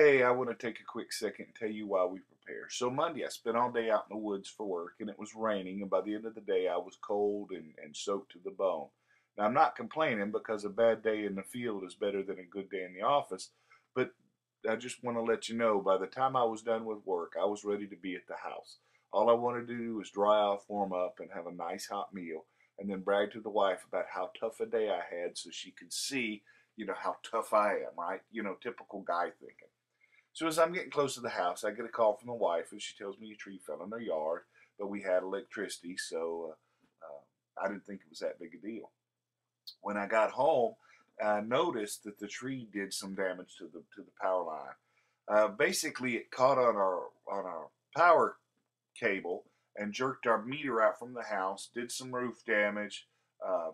Today, I want to take a quick second and tell you why we prepare. So Monday, I spent all day out in the woods for work, and it was raining, and by the end of the day, I was cold and soaked to the bone. Now, I'm not complaining because a bad day in the field is better than a good day in the office, but I just want to let you know, by the time I was done with work, I was ready to be at the house. All I wanted to do was dry off, warm up, and have a nice hot meal, and then brag to the wife about how tough a day I had so she could see how tough I am, right? Typical guy thinking. So as I'm getting close to the house, I get a call from the wife, and she tells me a tree fell in their yard, but we had electricity, so I didn't think it was that big a deal. When I got home, I noticed that the tree did some damage to the power line. Basically, it caught on our power cable and jerked our meter out from the house, did some roof damage,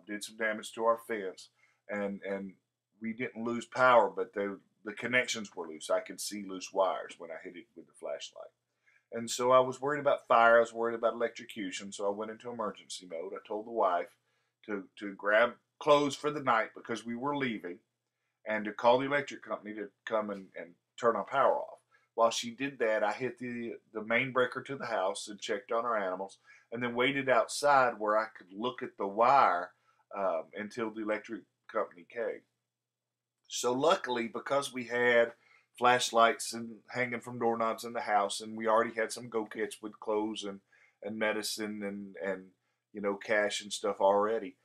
did some damage to our fence, and we didn't lose power, but the connections were loose. I could see loose wires when I hit it with the flashlight. And so I was worried about fire. I was worried about electrocution. So I went into emergency mode. I told the wife to grab clothes for the night because we were leaving, and to call the electric company to come and turn our power off. While she did that, I hit the main breaker to the house and checked on our animals, and then waited outside where I could look at the wire until the electric company came. So luckily, because we had flashlights and hanging from doorknobs in the house, and we already had some go kits with clothes and medicine and cash and stuff already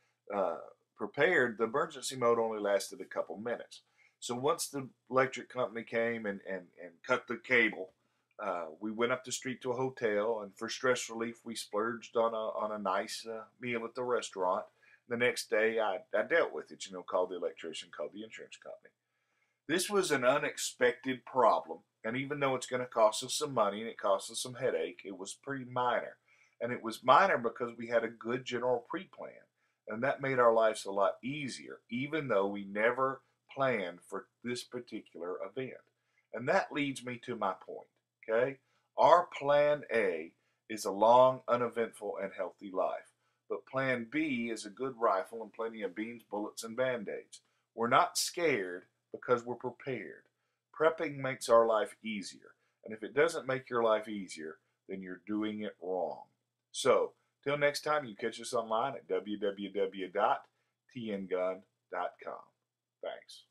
prepared, the emergency mode only lasted a couple minutes. So once the electric company came and cut the cable, we went up the street to a hotel, and for stress relief, we splurged on a nice meal at the restaurant. The next day, I dealt with it, called the electrician, called the insurance company. This was an unexpected problem, and even though it's going to cost us some money and it cost us some headache, it was pretty minor. And it was minor because we had a good general pre-plan, and that made our lives a lot easier, even though we never planned for this particular event. And that leads me to my point, okay? Our plan A is a long, uneventful, and healthy life. But plan B is a good rifle and plenty of beans, bullets, and band-aids. We're not scared because we're prepared. Prepping makes our life easier. And if it doesn't make your life easier, then you're doing it wrong. So, till next time, you catch us online at www.tngun.com. Thanks.